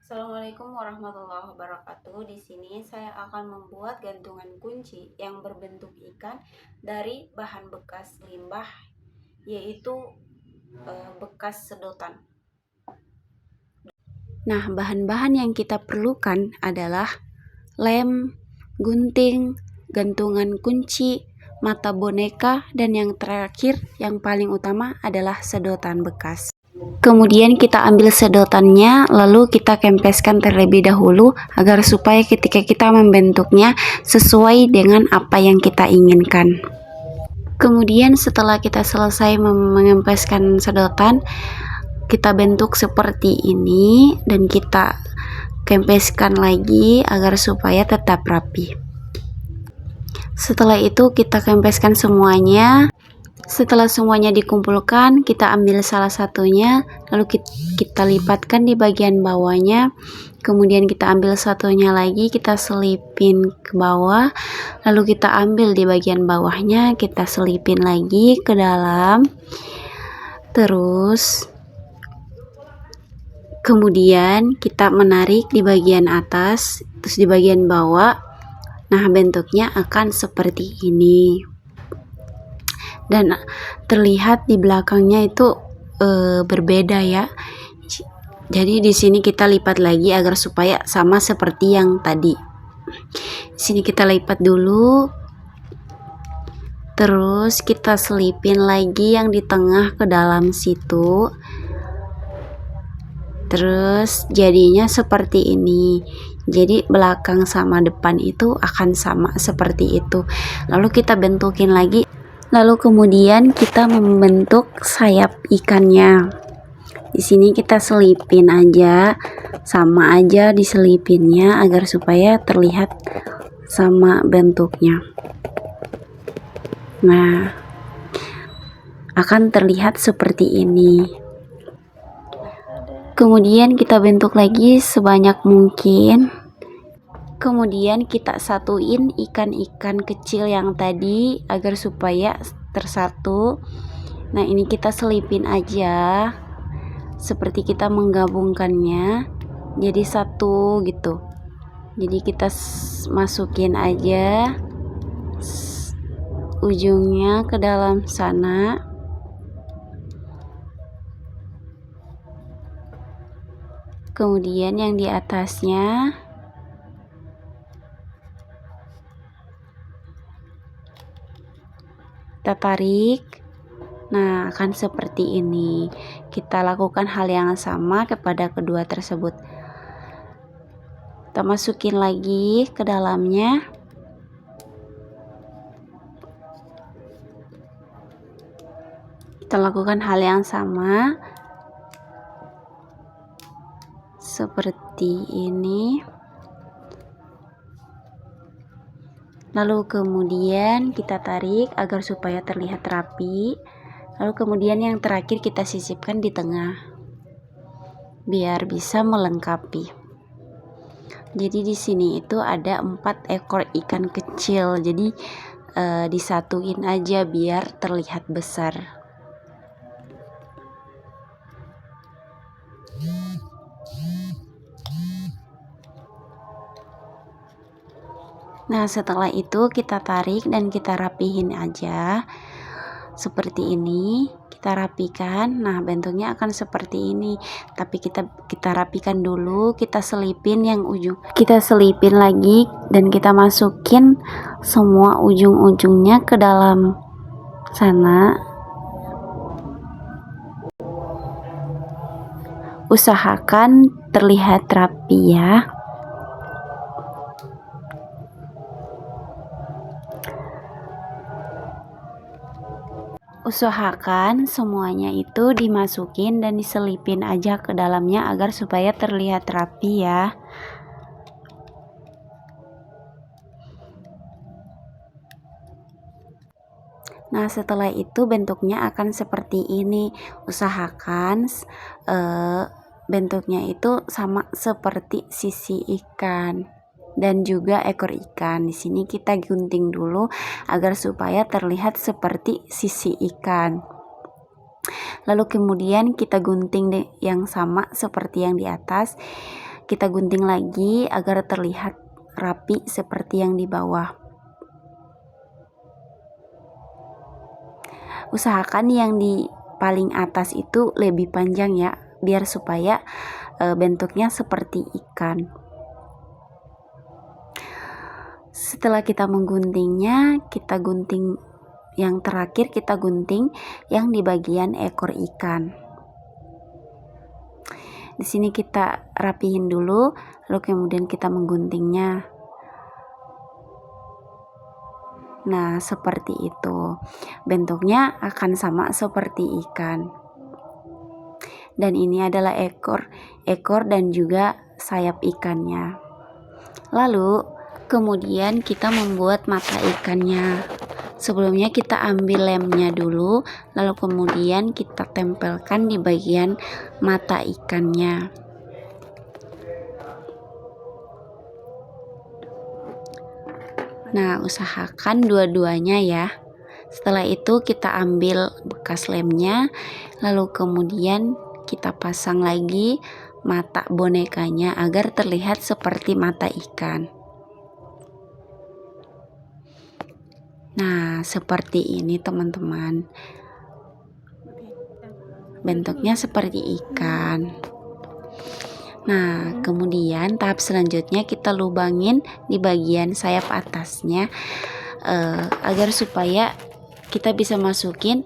Assalamualaikum warahmatullahi wabarakatuh. Di sini saya akan membuat gantungan kunci yang berbentuk ikan dari bahan bekas limbah, yaitu bekas sedotan. Nah, bahan-bahan yang kita perlukan adalah lem, gunting, gantungan kunci, mata boneka, dan yang terakhir yang paling utama adalah sedotan bekas. Kemudian kita ambil sedotannya, lalu kita kempeskan terlebih dahulu agar supaya ketika kita membentuknya sesuai dengan apa yang kita inginkan. Kemudian setelah kita selesai mengempeskan sedotan, kita bentuk seperti ini dan kita kempeskan lagi agar supaya tetap rapi. Setelah itu kita kempeskan semuanya. Setelah semuanya dikumpulkan, kita ambil salah satunya, lalu kita lipatkan di bagian bawahnya. Kemudian kita ambil satunya lagi, kita selipin ke bawah, lalu kita ambil di bagian bawahnya, kita selipin lagi ke dalam. Terus kemudian kita menarik di bagian atas, terus di bagian bawah. Nah, bentuknya akan seperti ini. Dan terlihat di belakangnya itu berbeda ya. Jadi di sini kita lipat lagi agar supaya sama seperti yang tadi. Di sini kita lipat dulu. Terus kita selipin lagi yang di tengah ke dalam situ. Terus jadinya seperti ini. Jadi belakang sama depan itu akan sama seperti itu. Lalu kita bentukin lagi. Lalu kemudian kita membentuk sayap ikannya. Di sini kita selipin aja, sama aja diselipinnya agar supaya terlihat sama bentuknya. Nah, akan terlihat seperti ini. Kemudian kita bentuk lagi sebanyak mungkin. Kemudian kita satuin ikan-ikan kecil yang tadi agar supaya tersatu. Nah, ini kita selipin aja seperti kita menggabungkannya jadi satu gitu. Jadi kita masukin aja ujungnya ke dalam sana. Kemudian yang di atasnya kita tarik. Nah, akan seperti ini. Kita lakukan hal yang sama kepada kedua tersebut. Kita masukin lagi ke dalamnya. Kita lakukan hal yang sama seperti ini. Lalu kemudian kita tarik agar supaya terlihat rapi. Lalu kemudian yang terakhir kita sisipkan di tengah biar bisa melengkapi. Jadi di sini itu ada 4 ekor ikan kecil. Jadi disatuin aja biar terlihat besar. Nah, setelah itu kita tarik dan kita rapihin aja seperti ini. Kita rapikan. Nah, bentuknya akan seperti ini. Tapi kita rapikan dulu, kita selipin yang ujung. Kita selipin lagi dan kita masukin semua ujung-ujungnya ke dalam sana. Usahakan terlihat rapi ya. Usahakan semuanya itu dimasukin dan diselipin aja ke dalamnya agar supaya terlihat rapi ya. Nah, setelah itu bentuknya akan seperti ini. Usahakan bentuknya itu sama seperti sisi ikan dan juga ekor ikan. Di sini kita gunting dulu agar supaya terlihat seperti sisi ikan. Lalu kemudian kita gunting yang sama seperti yang di atas. kita gunting lagi agar terlihat rapi seperti yang di bawah. Usahakan yang di paling atas itu lebih panjang ya, biar supaya bentuknya seperti ikan. Setelah kita mengguntingnya, kita gunting yang terakhir, kita gunting yang di bagian ekor ikan. Di sini kita rapihin dulu, lalu kemudian kita mengguntingnya. Nah, seperti itu. Bentuknya akan sama seperti ikan. Dan ini adalah ekor dan juga sayap ikannya. Lalu, kemudian kita membuat mata ikannya. Sebelumnya kita ambil lemnya dulu, lalu kemudian kita tempelkan di bagian mata ikannya. Nah, usahakan dua-duanya ya. Setelah itu kita ambil bekas lemnya, lalu kemudian kita pasang lagi mata bonekanya agar terlihat seperti mata ikan. Nah, seperti ini teman-teman. Bentuknya seperti ikan. Nah, kemudian tahap selanjutnya kita lubangin di bagian sayap atasnya agar supaya kita bisa masukin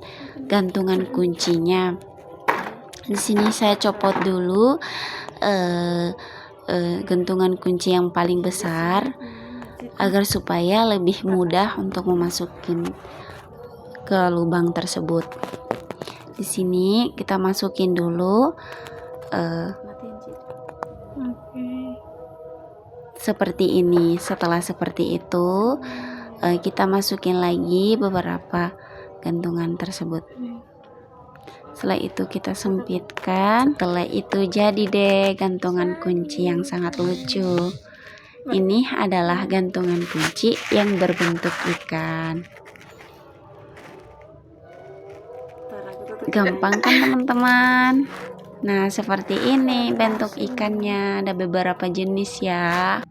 gantungan kuncinya. Di sini saya copot dulu gantungan kunci yang paling besar agar supaya lebih mudah untuk memasukin ke lubang tersebut. Di sini kita masukin dulu seperti ini. Setelah seperti itu kita masukin lagi beberapa gantungan tersebut. Setelah itu kita sempitkan. Setelah itu jadi deh gantungan kunci yang sangat lucu. Ini adalah gantungan kunci yang berbentuk ikan. Gampang kan teman-teman? Nah, seperti ini bentuk ikannya. Ada beberapa jenis ya.